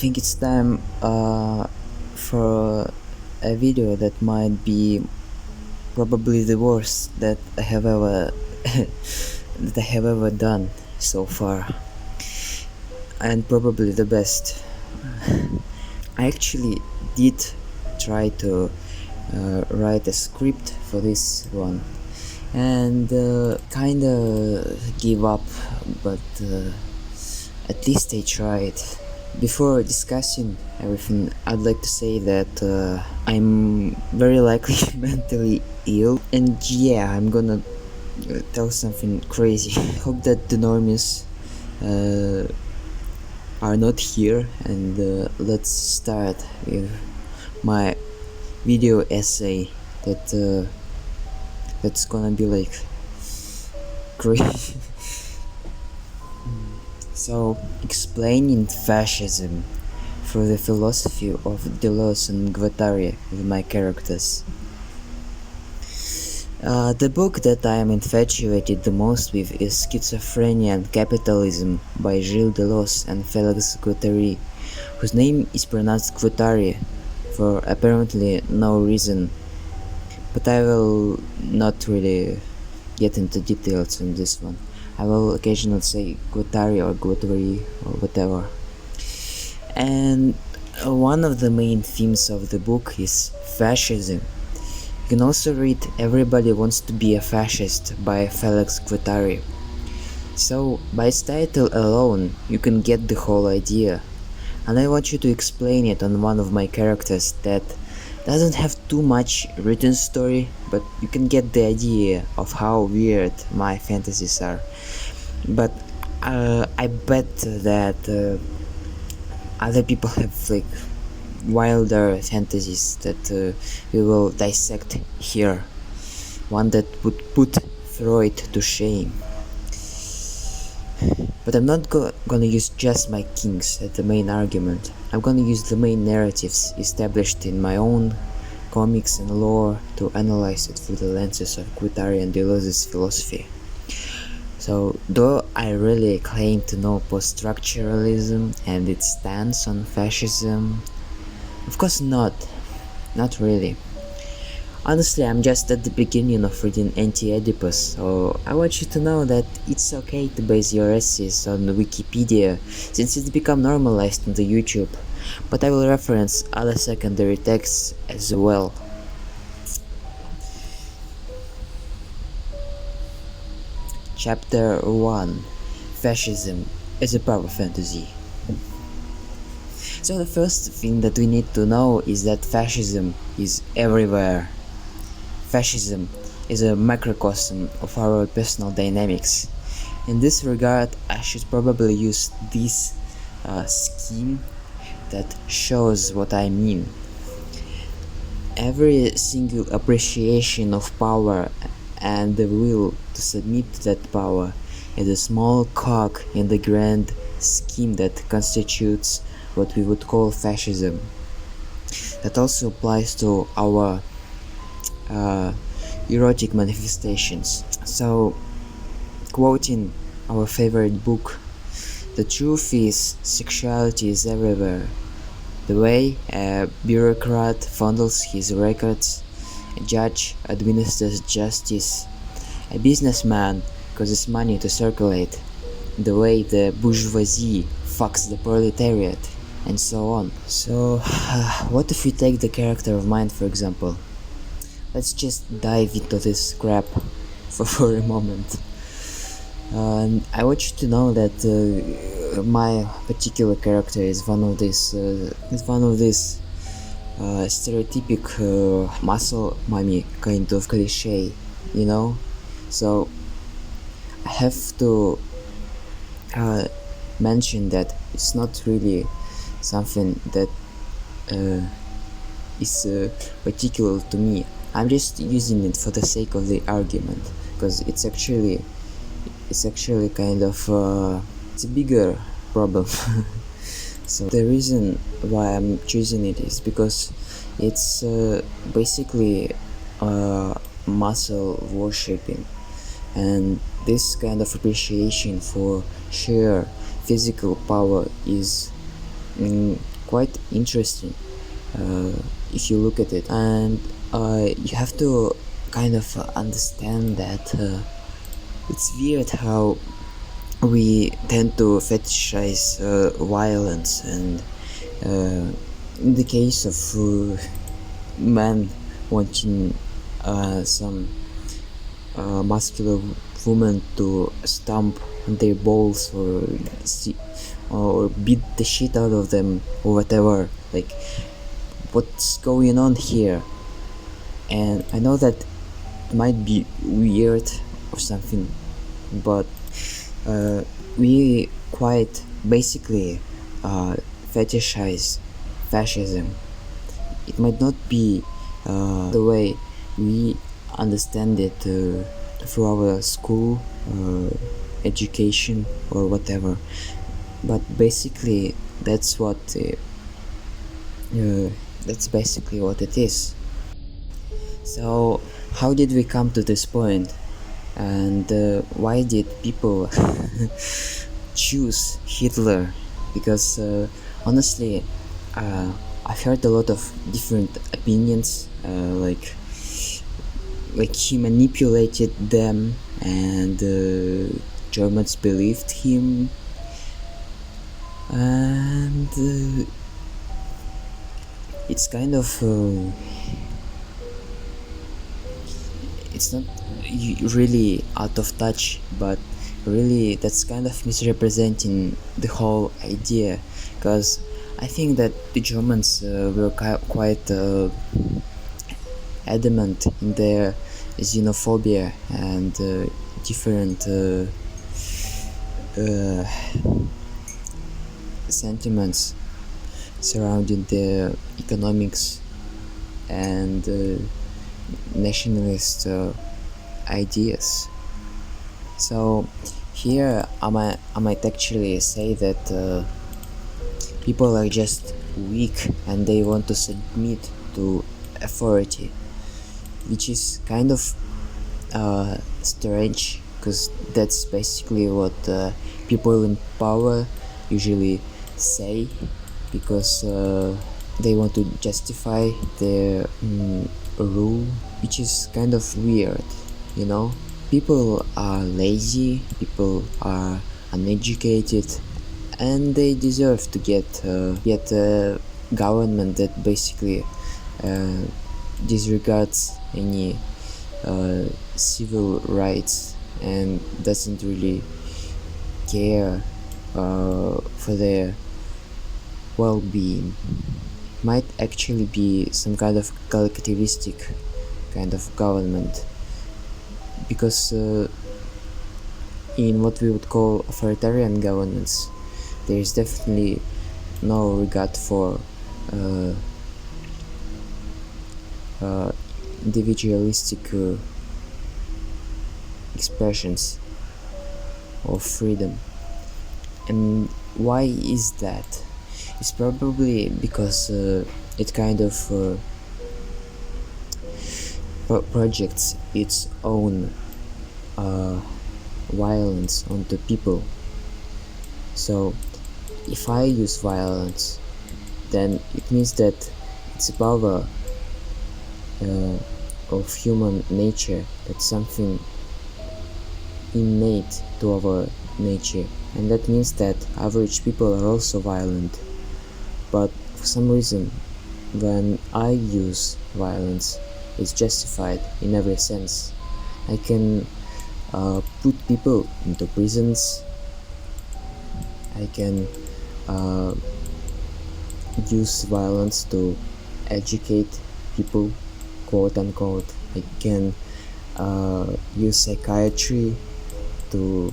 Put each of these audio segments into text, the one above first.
think it's time for a video that might be probably the worst that I have ever done so far, and probably the best. I actually did try to write a script for this one, and kinda give up, but at least I tried. Before discussing everything, I'd like to say that I'm very likely mentally ill, and yeah, I'm gonna tell something crazy. Hope that the normies are not here, and let's start with my video essay that's gonna be like crazy. So, explaining fascism through the philosophy of Deleuze and Guattari with my characters. The book that I am infatuated the most with is Schizophrenia and Capitalism by Gilles Deleuze and Félix Guattari, whose name is pronounced Guattari for apparently no reason, but I will not really get into details on this one. I will occasionally say Guattari or Guattari or whatever. And one of the main themes of the book is fascism. You can also read Everybody Wants to Be a Fascist by Félix Guattari. So, by its title alone, you can get the whole idea. And I want you to explain it on one of my characters that doesn't have too much written story, but you can get the idea of how weird my fantasies are. But I bet that other people have like wilder fantasies that we will dissect here. One that would put Freud to shame. But I'm not gonna use just my kings as the main argument. I'm gonna use the main narratives established in my own comics and lore to analyze it through the lenses of Guattari and Deleuze's philosophy. So, though I really claim to know post-structuralism and its stance on fascism, of course not really. Honestly, I'm just at the beginning of reading Anti-Oedipus, so I want you to know that it's okay to base your essays on Wikipedia, since it's become normalized on the YouTube, but I will reference other secondary texts as well. Chapter 1: Fascism as a power fantasy. So the first thing that we need to know is that fascism is everywhere. Fascism is a microcosm of our personal dynamics. In this regard, I should probably use this scheme that shows what I mean. Every single appreciation of power and the will to submit to that power is a small cog in the grand scheme that constitutes what we would call fascism. That also applies to our erotic manifestations. So, quoting our favorite book, the truth is sexuality is everywhere. The way a bureaucrat fondles his records, a judge administers justice, a businessman causes money to circulate, the way the bourgeoisie fucks the proletariat, and so on. So, what if we take the character of mine, for example? Let's just dive into this crap for a moment. And I want you to know that my particular character is one of these stereotypic muscle mommy kind of cliche, you know. So I have to mention that it's not really something that is particular to me. I'm just using it for the sake of the argument, because it's actually kind of it's a bigger problem. So the reason why I'm choosing it is because it's basically muscle worshipping, and this kind of appreciation for sheer physical power is quite interesting if you look at it, and you have to kind of understand that it's weird how we tend to fetishize violence, and in the case of men wanting some muscular woman to stomp on their balls, or beat the shit out of them, or whatever. Like, what's going on here? And I know that it might be weird or something, but we quite basically fetishize fascism. It might not be the way we understand it through our school education or whatever, but basically that's basically what it is. So how did we come to this point, and why did people choose Hitler? Because honestly, I've heard a lot of different opinions, like he manipulated them, and Germans believed him, and it's kind of it's not really out of touch, but really that's kind of misrepresenting the whole idea, because I think that the Germans were quite adamant in their xenophobia and different sentiments surrounding their economics and nationalist ideas. So here I might actually say that people are just weak and they want to submit to authority, which is kind of strange, because that's basically what people in power usually say, because they want to justify their rule, which is kind of weird, you know. People are lazy, people are uneducated, and they deserve to get a government that basically disregards any civil rights and doesn't really care for their well-being. Might actually be some kind of collectivistic kind of government, because in what we would call authoritarian governance, there is definitely no regard for individualistic expressions of freedom. And why is that? It's probably because it kind of projects its own violence onto people. So if I use violence, then it means that it's a power of human nature, that's something innate to our nature, and that means that average people are also violent. But for some reason, when I use violence, it's justified in every sense. I can put people into prisons, I can use violence to educate people, quote unquote. I can use psychiatry to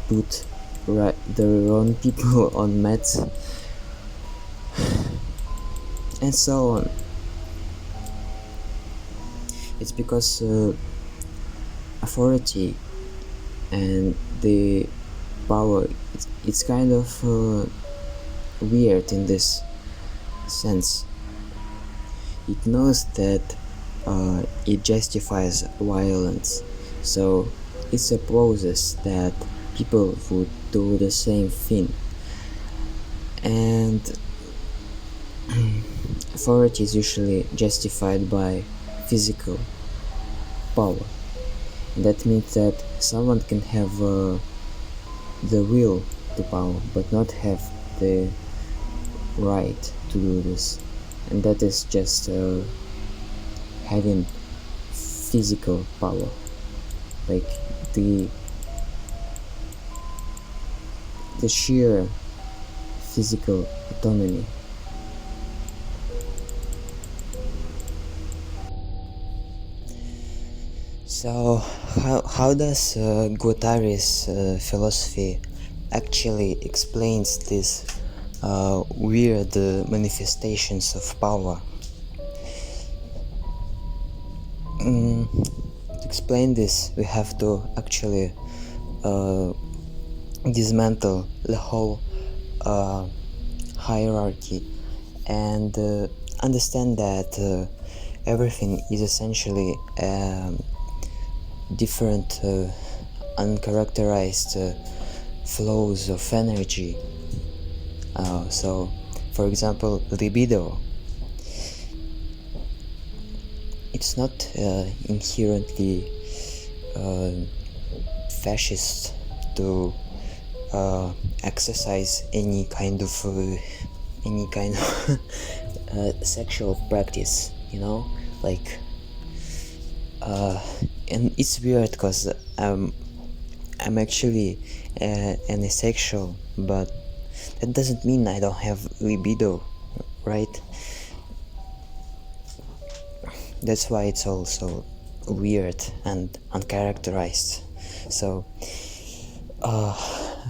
put the wrong people on meds, and so on. It's because authority and the power, it's kind of weird in this sense. It knows that it justifies violence, so it supposes that people would do the same thing. And authority is usually justified by physical power. That means that someone can have the will to power, but not have the right to do this. And that is just having physical power, like the sheer physical autonomy. So how does Guattari's philosophy actually explains these weird manifestations of power? To explain this, we have to actually dismantle the whole hierarchy and understand that everything is essentially different uncharacterized flows of energy. So, for example, libido. It's not inherently fascist to exercise any kind of sexual practice, like and it's weird because I'm actually an asexual, but that doesn't mean I don't have libido, right? That's why it's also weird and uncharacterized. So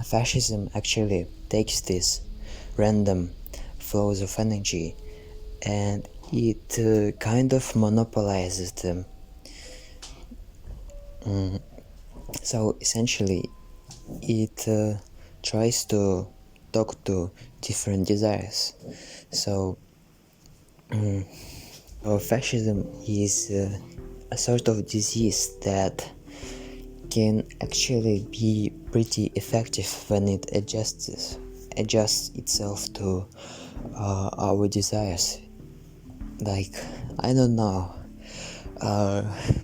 fascism actually takes these random flows of energy and it kind of monopolizes them. So essentially it tries to talk to different desires. So fascism is a sort of disease that can actually be pretty effective when it adjusts itself to our desires. Like, I don't know,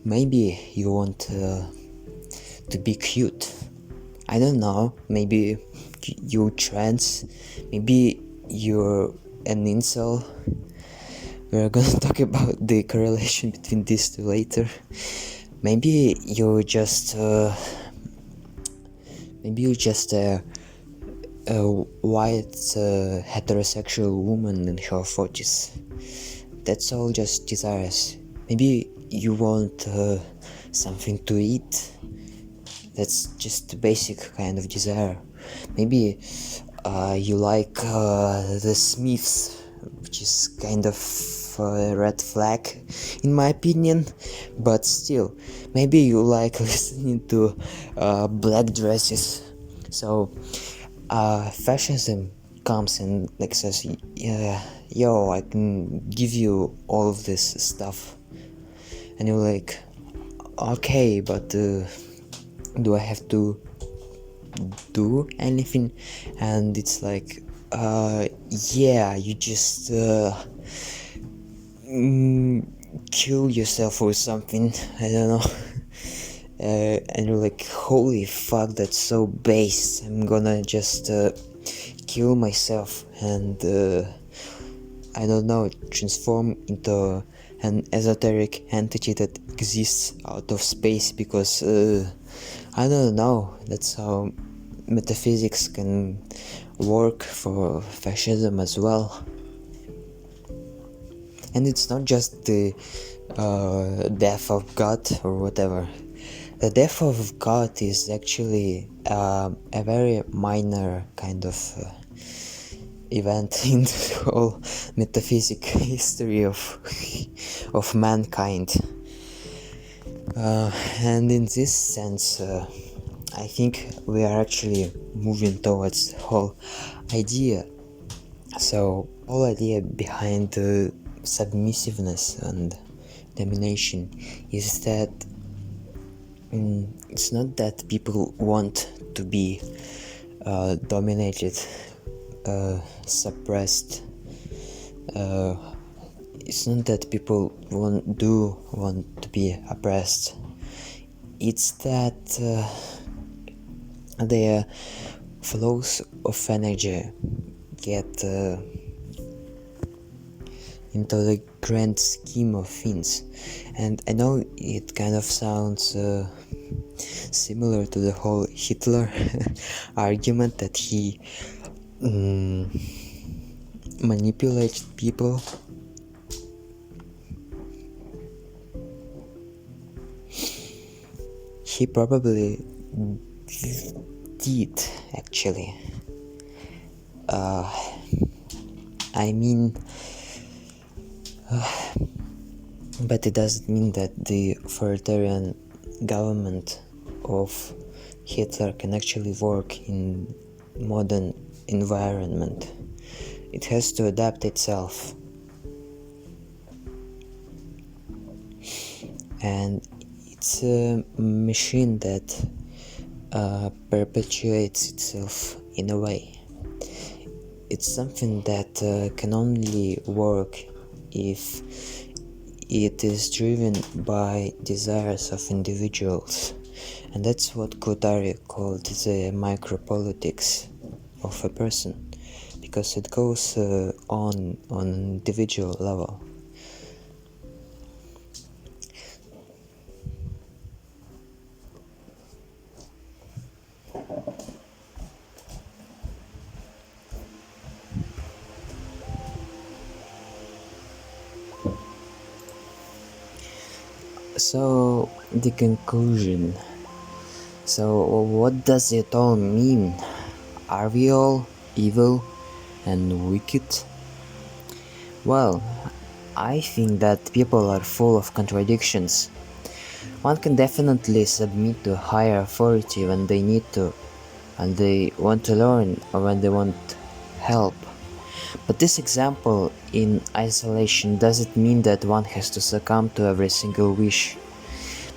maybe you want to be cute. I don't know, maybe you're trans, maybe you're an incel. We're gonna talk about the correlation between these two later. Maybe you're just a white heterosexual woman in her 40s. That's all just desires. Maybe you want something to eat. That's just a basic kind of desire. Maybe you like the Smiths, which is kind of a red flag in my opinion, but still, maybe you like listening to black dresses. So fascism comes and like says, yo, I can give you all of this stuff, and you're like, okay, but do I have to do anything? And it's like, yeah, you just kill yourself or something, I don't know. And you're like, holy fuck, that's so base, I'm gonna just kill myself and I don't know, transform into an esoteric entity that exists out of space, because I don't know, that's how metaphysics can work for fascism as well. And it's not just the death of God or whatever. The death of God is actually a very minor kind of event in the whole metaphysic history of mankind. And in this sense, I think we are actually moving towards the whole idea. So, whole idea behind submissiveness and domination is that it's not that people want to be dominated, suppressed, it's not that people want to be oppressed. It's that their flows of energy get into the grand scheme of things. And I know it kind of sounds similar to the whole Hitler argument that he manipulated people. He probably did, actually. I mean, but it doesn't mean that the authoritarian government of Hitler can actually work in modern environment. It has to adapt itself. And it's a machine that perpetuates itself in a way. It's something that can only work if it is driven by desires of individuals. And that's what Guattari called the micropolitics of a person, because it goes on individual level. So, the conclusion. So, what does it all mean? Are we all evil and wicked? Well, I think that people are full of contradictions. One can definitely submit to higher authority when they need to, when they want to learn, or when they want help. But this example in isolation doesn't mean that one has to succumb to every single wish.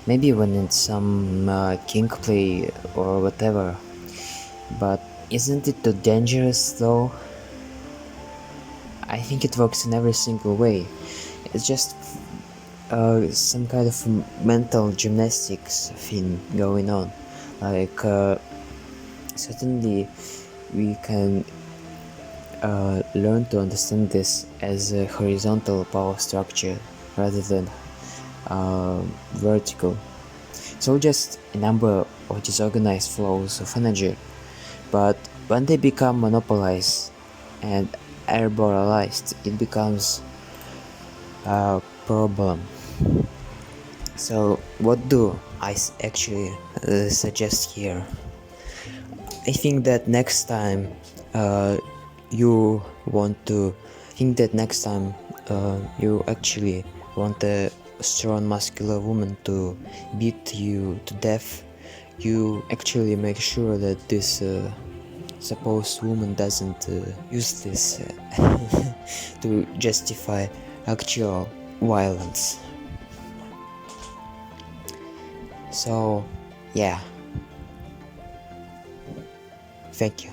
Maybe when it's some king play or whatever. But isn't it too dangerous though? I think it works in every single way. It's just some kind of mental gymnastics thing going on. Like, certainly we can learn to understand this as a horizontal power structure rather than vertical. So just a number of disorganized flows of energy, but when they become monopolized and airboralized, it becomes a problem. So what do I actually suggest here? I think that next time you actually want a strong muscular woman to beat you to death, you actually make sure that this supposed woman doesn't use this to justify actual violence. So, yeah. Thank you.